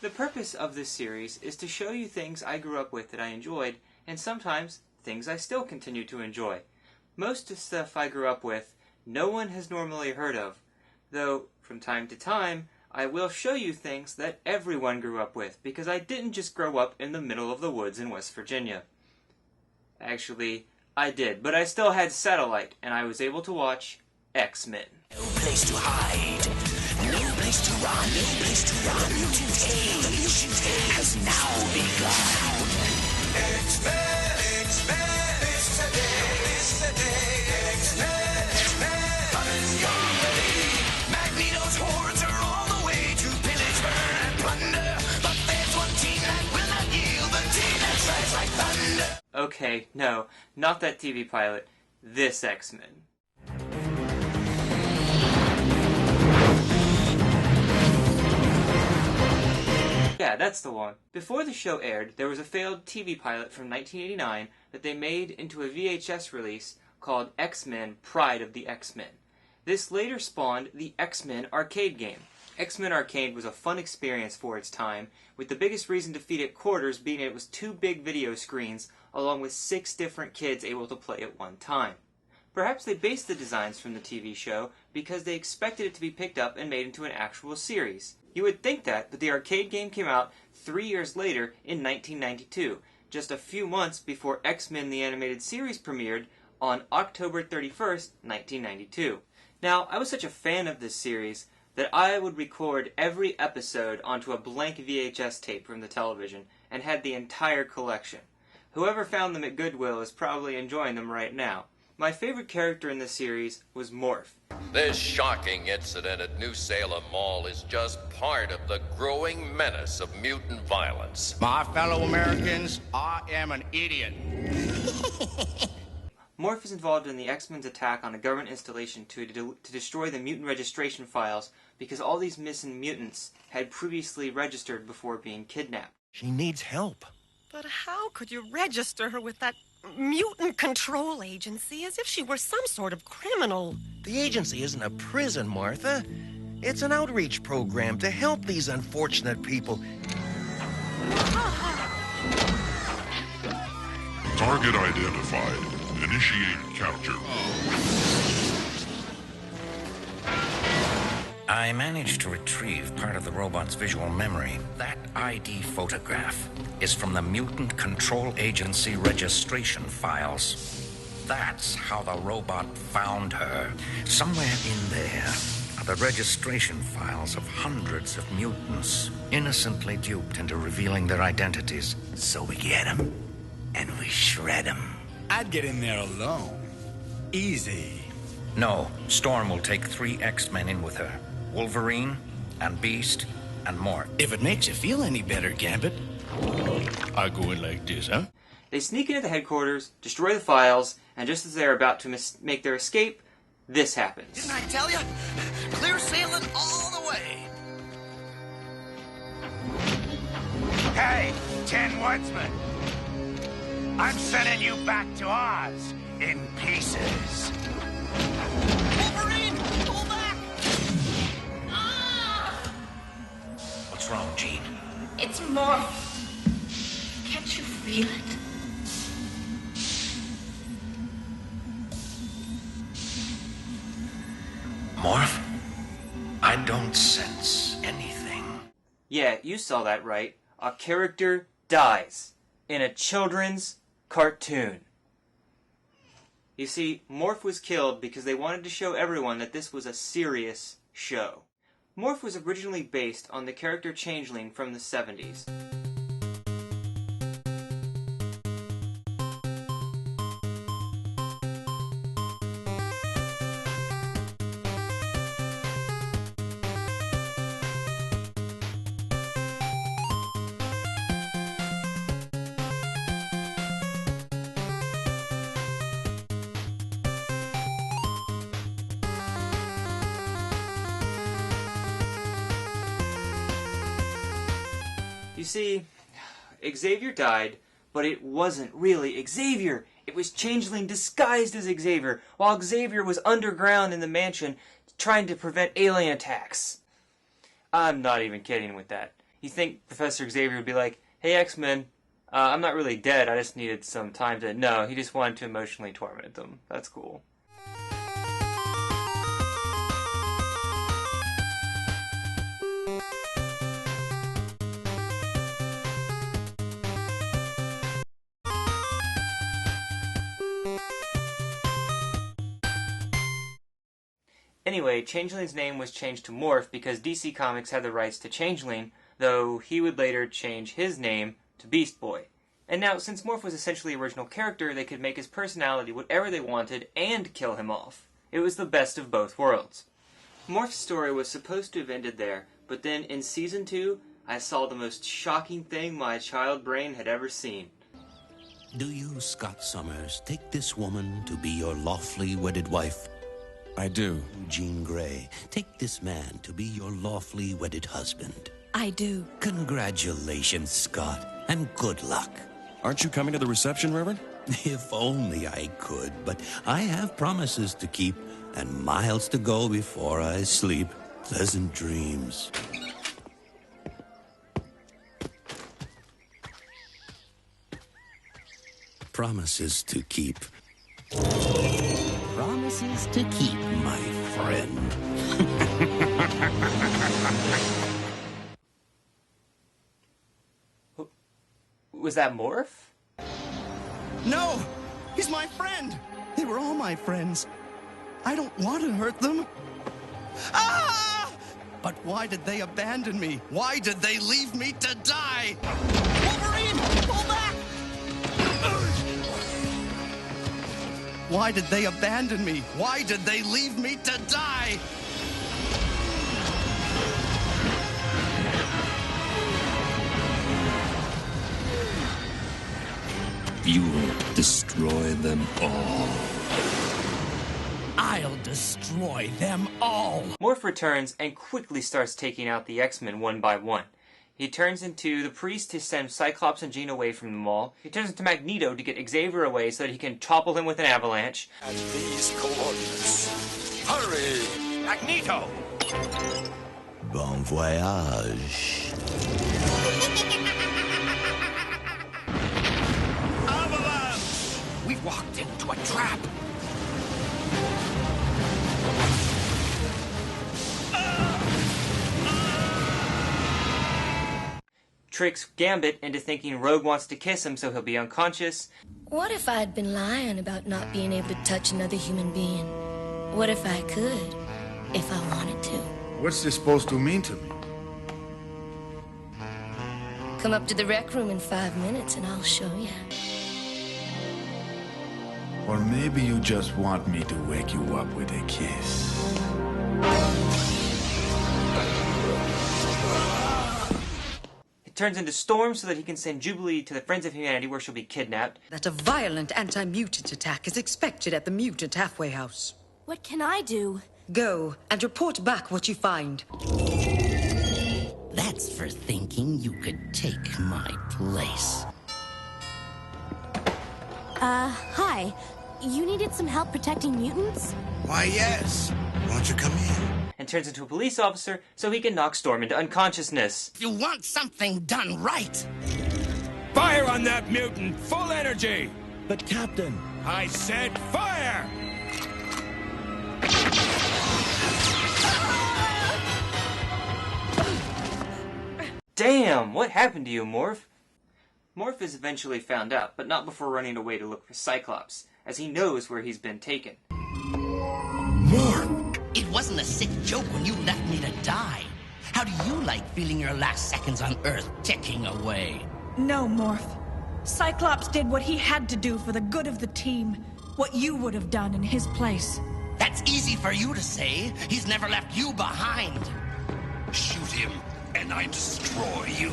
The purpose of this series is to show you things I grew up with that I enjoyed, and sometimes things I still continue to enjoy. Most of the stuff I grew up with, no one has normally heard of, though from time to time I will show you things that everyone grew up with, because I didn't just grow up in the middle of the woods in West Virginia. Actually, I did, but I still had satellite, and I was able to watch X-Men. No place to hide, no place to run, no place to run. The mutant age has now begun. X-Men, X-Men, it's a day, X-Men, X-Men. Colors gone ready. Magneto's hordes are on the way to pillage, burn, and plunder. But there's one team that will not yield, the team that strikes like thunder. Okay, no, not that TV pilot. This X-Men. Yeah, that's the one. Before the show aired, there was a failed TV pilot from 1989 that they made into a VHS release called X-Men Pryde of the X-Men. This later spawned the X-Men arcade game. X-Men Arcade was a fun experience for its time, with the biggest reason to feed it quarters being it was 2 big video screens, along with 6 different kids able to play at one time. Perhaps they based the designs from the TV show because they expected it to be picked up and made into an actual series. You would think that, but the arcade game came out 3 years later in 1992, just a few months before X-Men the Animated Series premiered on October 31st, 1992. Now, I was such a fan of this series that I would record every episode onto a blank VHS tape from the television and had the entire collection. Whoever found them at Goodwill is probably enjoying them right now. My favorite character in the series was Morph. This shocking incident at New Salem Mall is just part of the growing menace of mutant violence. My fellow Americans, I am an idiot. Morph is involved in the X-Men's attack on a government installation to destroy the mutant registration files because all these missing mutants had previously registered before being kidnapped. She needs help. But how could you register her with that mutant control agency as if she were some sort of criminal? The agency isn't a prison, Martha. It's an outreach program to help these unfortunate people. Target identified. Initiate capture. I managed to retrieve part of the robot's visual memory. That ID photograph is from the Mutant Control Agency registration files. That's how the robot found her. Somewhere in there are the registration files of hundreds of mutants, innocently duped into revealing their identities. So we get them, and we shred them. I'd get in there alone. Easy. No, Storm will take 3 X-Men in with her. Wolverine, and Beast, and more. If it makes you feel any better, Gambit, I go in like this, huh? They sneak into the headquarters, destroy the files, and just as they're about to make their escape, this happens. Didn't I tell you? Clear sailing all the way. Hey, Tin Woodsman. I'm sending you back to Oz in pieces. Wolverine, pull back! wrong, Jean? It's Morph. Can't you feel it? Morph? I don't sense anything. Yeah, you saw that right. A character dies in a children's cartoon. You see, Morph was killed because they wanted to show everyone that this was a serious show. Morph was originally based on the character Changeling from the 70s. You see, Xavier died, but it wasn't really Xavier. It was Changeling disguised as Xavier, while Xavier was underground in the mansion trying to prevent alien attacks. I'm not even kidding with that. You think Professor Xavier would be like, hey X-Men, I'm not really dead, I just needed some time to... No, he just wanted to emotionally torment them. That's cool. Anyway, Changeling's name was changed to Morph because DC Comics had the rights to Changeling, though he would later change his name to Beast Boy. And now, since Morph was essentially the original character, they could make his personality whatever they wanted and kill him off. It was the best of both worlds. Morph's story was supposed to have ended there, but then in Season 2, I saw the most shocking thing my child brain had ever seen. Do you, Scott Summers, take this woman to be your lawfully wedded wife? I do. Jean Grey, take this man to be your lawfully wedded husband. I do. Congratulations, Scott, and good luck. Aren't you coming to the reception, Reverend? If only I could, but I have promises to keep and miles to go before I sleep. Pleasant dreams. Promises to keep. Promises to keep, my friend. Was that Morph? No! He's my friend! They were all my friends. I don't want to hurt them. Ah! But why did they abandon me? Why did they leave me to die? Wolverine! Pull back! Why did they abandon me? Why did they leave me to die? You will destroy them all. I'll destroy them all! Morph returns and quickly starts taking out the X-Men one by one. He turns into the Priest to send Cyclops and Jean away from them all. He turns into Magneto to get Xavier away so that he can topple him with an avalanche. At these coordinates. Hurry! Magneto! Bon voyage. Avalanche! We've walked into a trap! Tricks Gambit into thinking Rogue wants to kiss him so he'll be unconscious. What if I'd been lying about not being able to touch another human being? What if I could, if I wanted to? What's this supposed to mean to me? Come up to the rec room in 5 minutes and I'll show you. Or maybe you just want me to wake you up with a kiss. Turns into Storm so that he can send Jubilee to the Friends of Humanity where she'll be kidnapped. That a violent anti-mutant attack is expected at the mutant halfway house. What can I do? Go and report back what you find. That's for thinking you could take my place. Hi. You needed some help protecting mutants? Why, yes. Won't you come in? and turns into a police officer so he can knock Storm into unconsciousness. If you want something done right, Fire on that mutant! Full energy! But, Captain... I said fire! Damn, what happened to you, Morph? Morph is eventually found out, but not before running away to look for Cyclops, as he knows where he's been taken. Morph, it wasn't a sick joke when you left me to die. How do you like feeling your last seconds on Earth ticking away? No, Morph. Cyclops did what he had to do for the good of the team. What you would have done in his place. That's easy for you to say. He's never left you behind. Shoot him, and I destroy you.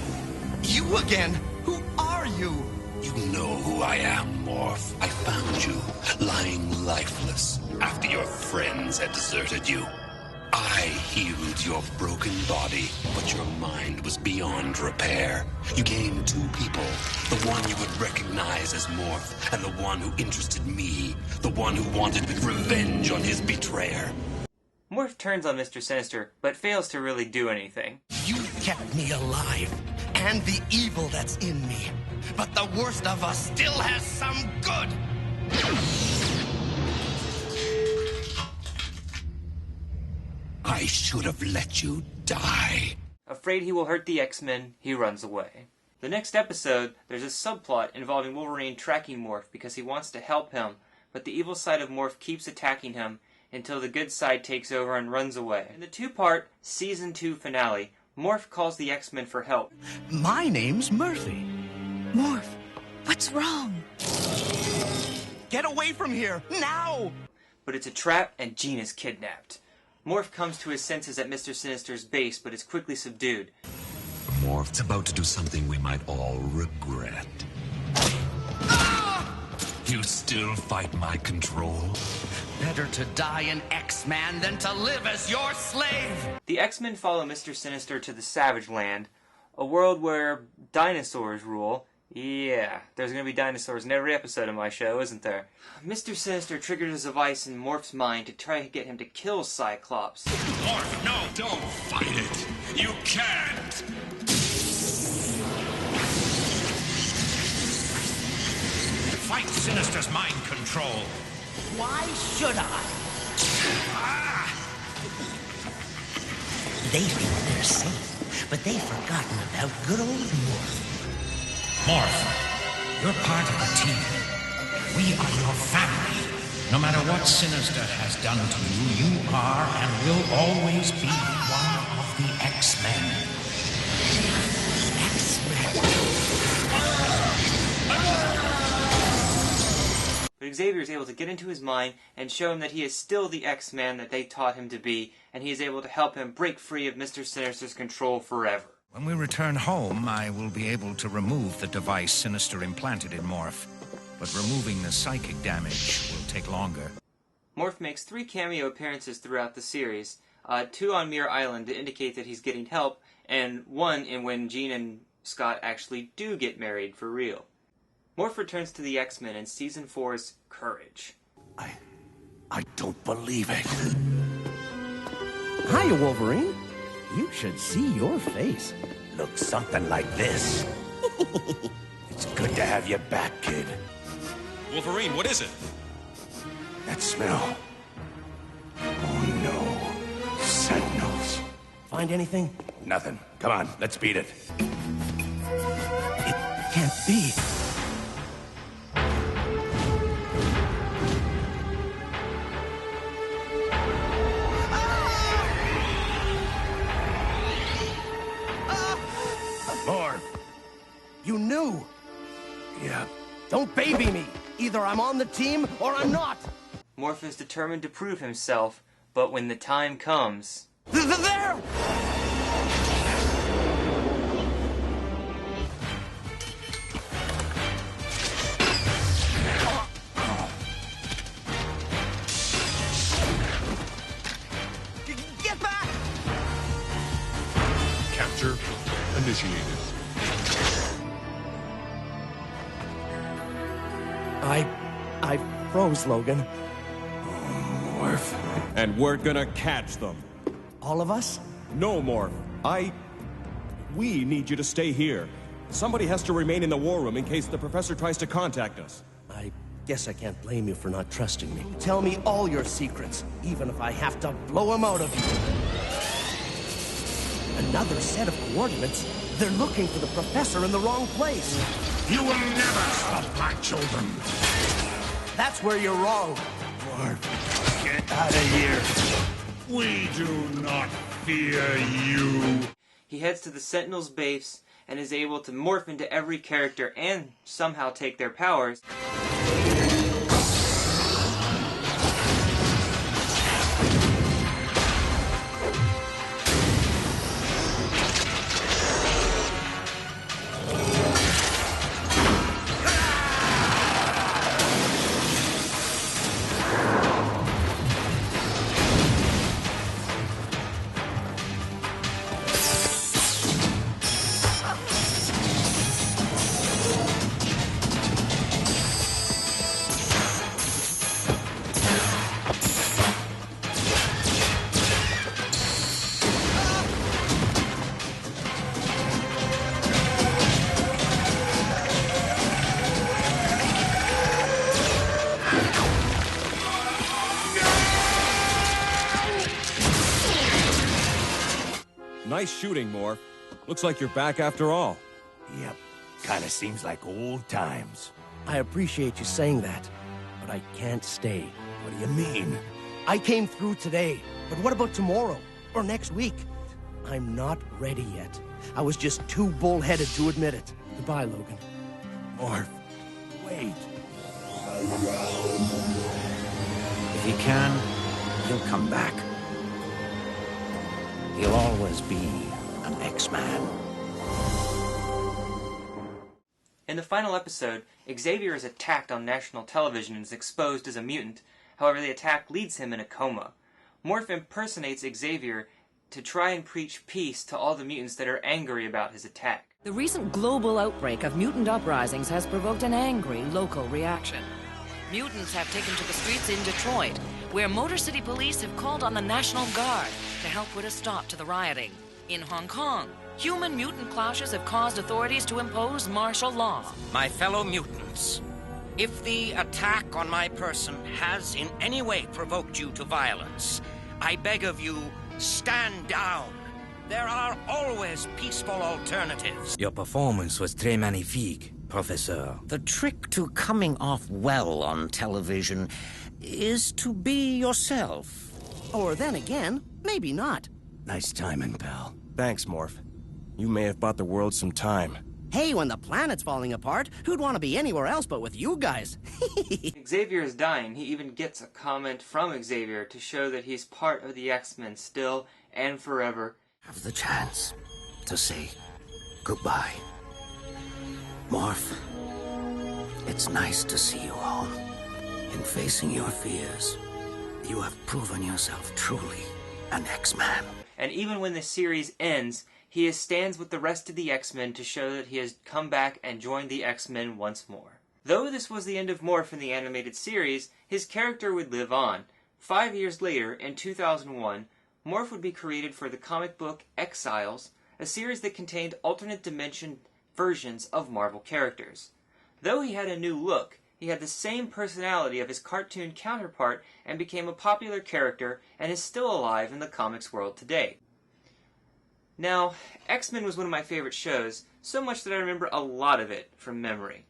You again? Who are you? You know who I am, Morph. I found you, lying lifeless, after your friends had deserted you. I healed your broken body, but your mind was beyond repair. You gained two people, the one you would recognize as Morph, and the one who interested me, the one who wanted revenge on his betrayer. Morph turns on Mr. Sinister, but fails to really do anything. You kept me alive, and the evil that's in me. But the worst of us still has some good. I should have let you die. Afraid he will hurt the X-Men, he runs away. The next episode, there's a subplot involving Wolverine tracking Morph because he wants to help him, but the evil side of Morph keeps attacking him until the good side takes over and runs away. In the two-part Season 2 finale, Morph calls the X-Men for help. My name's Murphy. Morph, what's wrong? Get away from here, now! But it's a trap and Jean is kidnapped. Morph comes to his senses at Mr. Sinister's base, but is quickly subdued. Morph's about to do something we might all regret. You still fight my control? Better to die an X-Man than to live as your slave! The X-Men follow Mr. Sinister to the Savage Land, a world where dinosaurs rule. Yeah, there's gonna be dinosaurs in every episode of my show, isn't there? Mr. Sinister triggers a device in Morph's mind to try to get him to kill Cyclops. Morph, no, don't fight it! You can't! Fight Sinister's mind control! Why should I? They think they're safe, but they've forgotten about good old Morph. Morph, you're part of the team. We are your family. No matter what Sinister has done to you, you are and will always be one of the X-Men. But Xavier is able to get into his mind and show him that he is still the X-Man that they taught him to be, and he is able to help him break free of Mr. Sinister's control forever. When we return home, I will be able to remove the device Sinister implanted in Morph. But removing the psychic damage will take longer. Morph makes 3 cameo appearances throughout the series, 2 on Muir Island to indicate that he's getting help, and 1 in when Jean and Scott actually do get married for real. Morph returns to the X-Men in Season 4's Courage. I don't believe it. Hiya, Wolverine. You should see your face. Looks something like this. It's good to have you back, kid. Wolverine, what is it? That smell. Oh no. Sentinels. Find anything? Nothing. Come on, let's beat it. It can't be. Morph. You knew. Yeah. Don't baby me. Either I'm on the team or I'm not. Morph is determined to prove himself, but when the time comes... There! Get back! Capture initiated. I froze, Logan. Morph. And we're gonna catch them. All of us? No, Morph. We need you to stay here. Somebody has to remain in the war room in case the professor tries to contact us. I guess I can't blame you for not trusting me. Tell me all your secrets, even if I have to blow them out of you. Another set of coordinates? They're looking for the professor in the wrong place. You will never stop my children. That's where you're wrong. Morph, get out of here. We do not fear you. He heads to the Sentinels' base and is able to morph into every character and somehow take their powers. Nice shooting, Morph. Looks like you're back after all. Yep. Kinda seems like old times. I appreciate you saying that, but I can't stay. What do you mean? I came through today, but what about tomorrow? Or next week? I'm not ready yet. I was just too bullheaded to admit it. Goodbye, Logan. Morph, wait. If he can, he'll come back. He'll always be an X-Man. In the final episode, Xavier is attacked on national television and is exposed as a mutant. However, the attack leaves him in a coma. Morph impersonates Xavier to try and preach peace to all the mutants that are angry about his attack. The recent global outbreak of mutant uprisings has provoked an angry local reaction. Mutants have taken to the streets in Detroit, where Motor City Police have called on the National Guard to help put a stop to the rioting. In Hong Kong, human-mutant clashes have caused authorities to impose martial law. My fellow mutants, if the attack on my person has in any way provoked you to violence, I beg of you, stand down. There are always peaceful alternatives. Your performance was très magnifique, Professor. The trick to coming off well on television is to be yourself. Or then again, maybe not. Nice timing, pal. Thanks, Morph. You may have bought the world some time. Hey, when the planet's falling apart, who'd want to be anywhere else but with you guys? Xavier is dying. He even gets a comment from Xavier to show that he's part of the X-Men still and forever. Have the chance to say goodbye. Morph, it's nice to see you all. In facing your fears, you have proven yourself truly an X-Man. And even when the series ends, he stands with the rest of the X-Men to show that he has come back and joined the X-Men once more. Though this was the end of Morph in the animated series, his character would live on. 5 years later, in 2001, Morph would be created for the comic book Exiles, a series that contained alternate dimension versions of Marvel characters. Though he had a new look, he had the same personality of his cartoon counterpart and became a popular character and is still alive in the comics world today. Now, X-Men was one of my favorite shows, so much that I remember a lot of it from memory.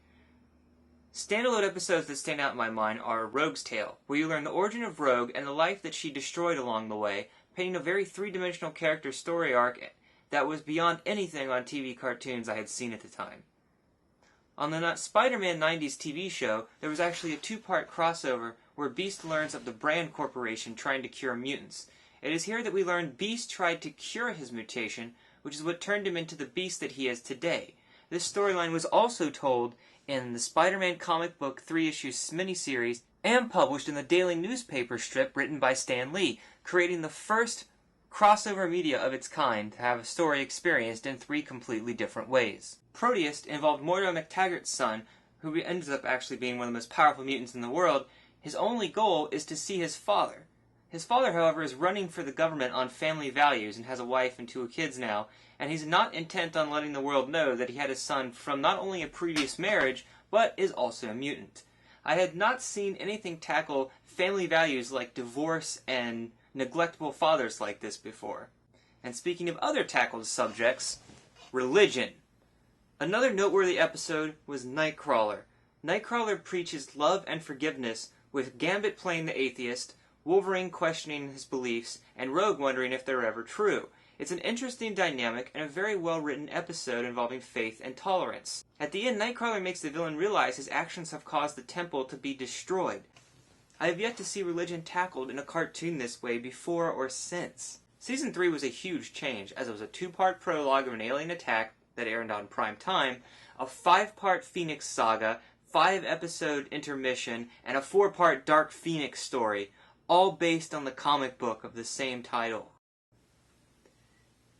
Standalone episodes that stand out in my mind are Rogue's Tale, where you learn the origin of Rogue and the life that she destroyed along the way, painting a very three-dimensional character story arc that was beyond anything on TV cartoons I had seen at the time. On the Spider-Man 90s TV show, there was actually a two-part crossover where Beast learns of the Brand Corporation trying to cure mutants. It is here that we learn Beast tried to cure his mutation, which is what turned him into the Beast that he is today. This storyline was also told in the Spider-Man comic book 3-issue miniseries and published in the daily newspaper strip written by Stan Lee, creating the first crossover media of its kind to have a story experienced in 3 completely different ways. Proteus involved Moira McTaggart's son, who ends up actually being one of the most powerful mutants in the world. His only goal is to see his father. His father, however, is running for the government on family values and has a wife and 2 kids now, and he's not intent on letting the world know that he had a son from not only a previous marriage, but is also a mutant. I had not seen anything tackle family values like divorce and neglectful fathers like this before. And speaking of other tackled subjects, religion. Another noteworthy episode was Nightcrawler. Nightcrawler preaches love and forgiveness, with Gambit playing the atheist, Wolverine questioning his beliefs, and Rogue wondering if they're ever true. It's an interesting dynamic and a very well-written episode involving faith and tolerance. At the end, Nightcrawler makes the villain realize his actions have caused the temple to be destroyed. I have yet to see religion tackled in a cartoon this way before or since. Season 3 was a huge change, as it was a 2-part prologue of an alien attack that aired on prime time, a 5-part Phoenix saga, 5-episode intermission, and a 4-part Dark Phoenix story, all based on the comic book of the same title.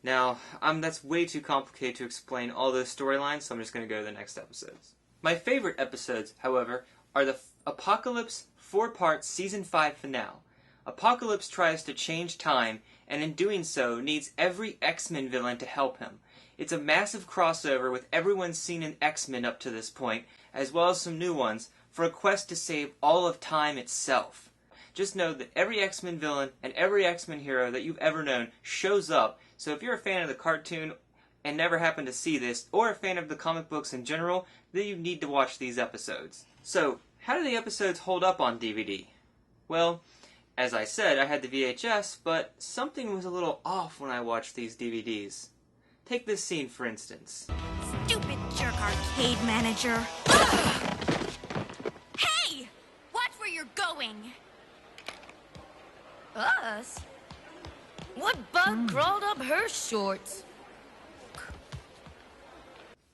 Now, that's way too complicated to explain all those storylines, so I'm just going to go to the next episodes. My favorite episodes, however, are the Apocalypse 4-part Season 5 finale. Apocalypse tries to change time, and in doing so, needs every X-Men villain to help him. It's a massive crossover with everyone seen in X-Men up to this point, as well as some new ones, for a quest to save all of time itself. Just know that every X-Men villain and every X-Men hero that you've ever known shows up, so if you're a fan of the cartoon and never happened to see this, or a fan of the comic books in general, then you need to watch these episodes. So, how do the episodes hold up on DVD? Well, as I said, I had the VHS, but something was a little off when I watched these DVDs. Take this scene, for instance. Stupid jerk arcade manager. Hey! Watch where you're going. Us? What bug crawled up her shorts?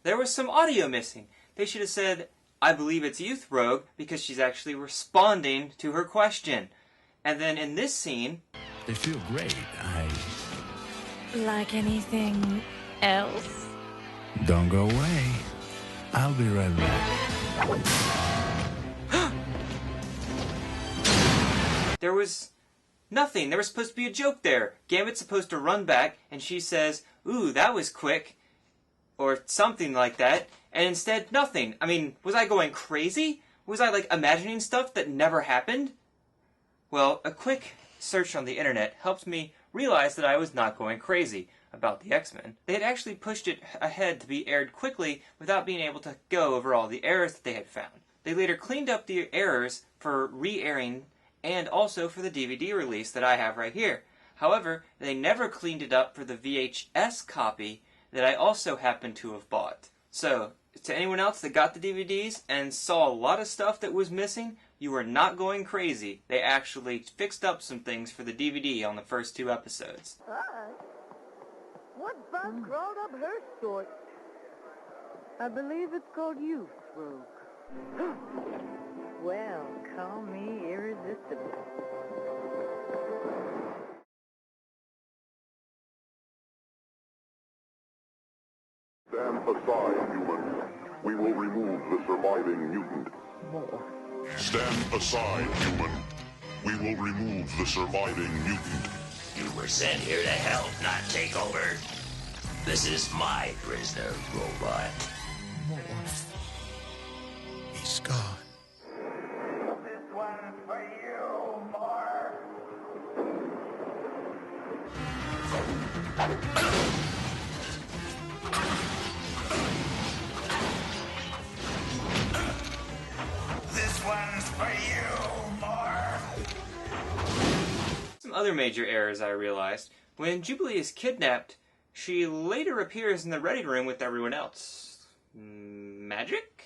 There was some audio missing. They should have said, "I believe it's Youth Rogue," because she's actually responding to her question. And then in this scene... They feel great. Like anything else? Don't go away. I'll be right back. There was nothing. There was supposed to be a joke there. Gambit's supposed to run back, and she says, "Ooh, that was quick." Or something like that. And instead, nothing. I mean, was I going crazy? Was I, imagining stuff that never happened? Well, a quick search on the internet helped me realize that I was not going crazy about the X-Men. They had actually pushed it ahead to be aired quickly without being able to go over all the errors that they had found. They later cleaned up the errors for re-airing and also for the DVD release that I have right here. However, they never cleaned it up for the VHS copy that I also happen to have bought. So, to anyone else that got the DVDs and saw a lot of stuff that was missing, you were not going crazy. They actually fixed up some things for the DVD on the first 2 episodes. What bug crawled up her shorts? I believe it's called Youth Rogue. Well, call me irresistible. Stand aside, human. We will remove the surviving mutant. Stand aside, human. We will remove the surviving mutant. You were sent here to help, not take over. This is my prisoner, robot. He's gone. This one's for you, Morph. This one's for you, Morph. Some other major errors I realized. When Jubilee is kidnapped, she later appears in the ready room with everyone else. Magic?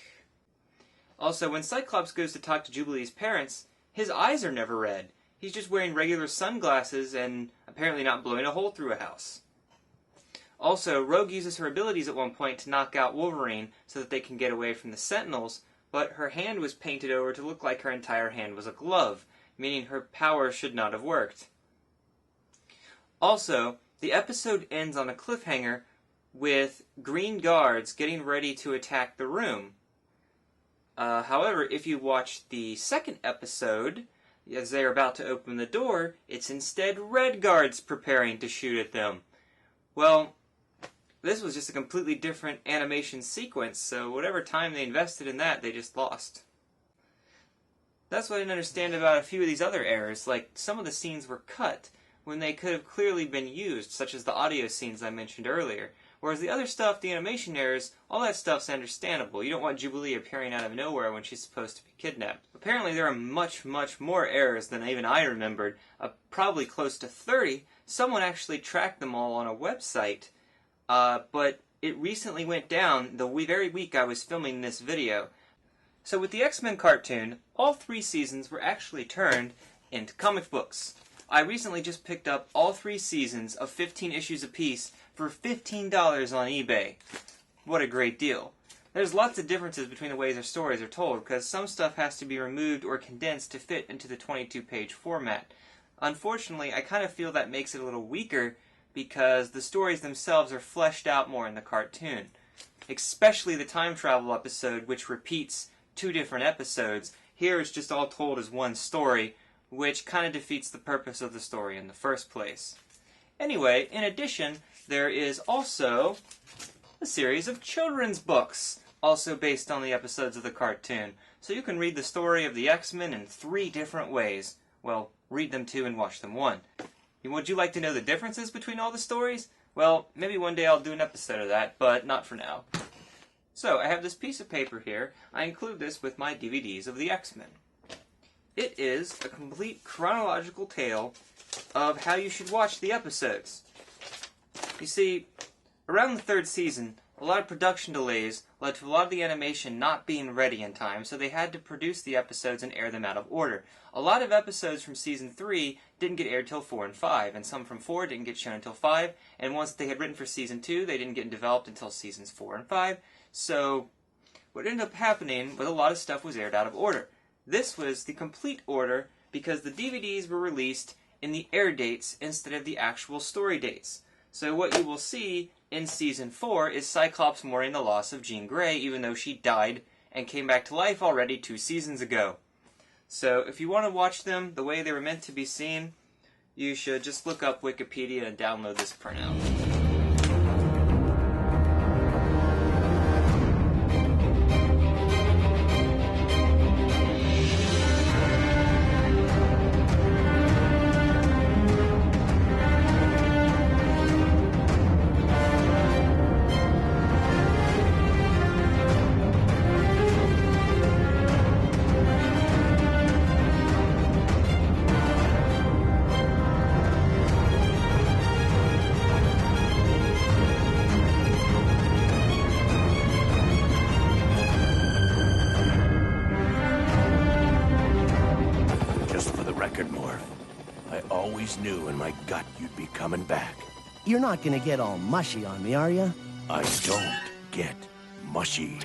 Also, when Cyclops goes to talk to Jubilee's parents, his eyes are never red. He's just wearing regular sunglasses and apparently not blowing a hole through a house. Also, Rogue uses her abilities at one point to knock out Wolverine so that they can get away from the Sentinels, but her hand was painted over to look like her entire hand was a glove, meaning her power should not have worked. Also, the episode ends on a cliffhanger with green guards getting ready to attack the room. However, if you watch the second episode, As they are about to open the door, it's instead Red Guards preparing to shoot at them. Well, this was just a completely different animation sequence, so whatever time they invested in that, they just lost. That's what I didn't understand about a few of these other errors, like some of the scenes were cut when they could have clearly been used, such as the audio scenes I mentioned earlier. Whereas the other stuff, the animation errors, all that stuff's understandable. You don't want Jubilee appearing out of nowhere when she's supposed to be kidnapped. Apparently there are much, much more errors than even I remembered, probably close to 30. Someone actually tracked them all on a website, but it recently went down the very week I was filming this video. So with the X-Men cartoon, all 3 seasons were actually turned into comic books. I recently just picked up all 3 seasons of 15 issues apiece for $15 on eBay. What a great deal. There's lots of differences between the ways our stories are told, because some stuff has to be removed or condensed to fit into the 22-page format. Unfortunately, I kind of feel that makes it a little weaker, because the stories themselves are fleshed out more in the cartoon. Especially the time travel episode, which repeats 2 different episodes. Here it's just all told as one story, which kind of defeats the purpose of the story in the first place. Anyway, in addition, there is also a series of children's books, also based on the episodes of the cartoon. So you can read the story of the X-Men in 3 different ways. Well, read them 2 and watch them 1. Would you like to know the differences between all the stories? Well, maybe one day I'll do an episode of that, but not for now. So, I have this piece of paper here. I include this with my DVDs of the X-Men. It is a complete chronological tale of how you should watch the episodes. You see, around the 3rd season, a lot of production delays led to a lot of the animation not being ready in time, so they had to produce the episodes and air them out of order. A lot of episodes from Season 3 didn't get aired till 4 and 5, and some from 4 didn't get shown until 5, and ones they had written for Season 2, they didn't get developed until Seasons 4 and 5, so what ended up happening was a lot of stuff was aired out of order. This was the complete order because the DVDs were released in the air dates instead of the actual story dates. So what you will see in Season 4 is Cyclops mourning the loss of Jean Grey, even though she died and came back to life already 2 seasons ago. So if you want to watch them the way they were meant to be seen, you should just look up Wikipedia and download this printout. Knew in my gut you'd be coming back. You're not gonna get all mushy on me, are you? I don't get mushy.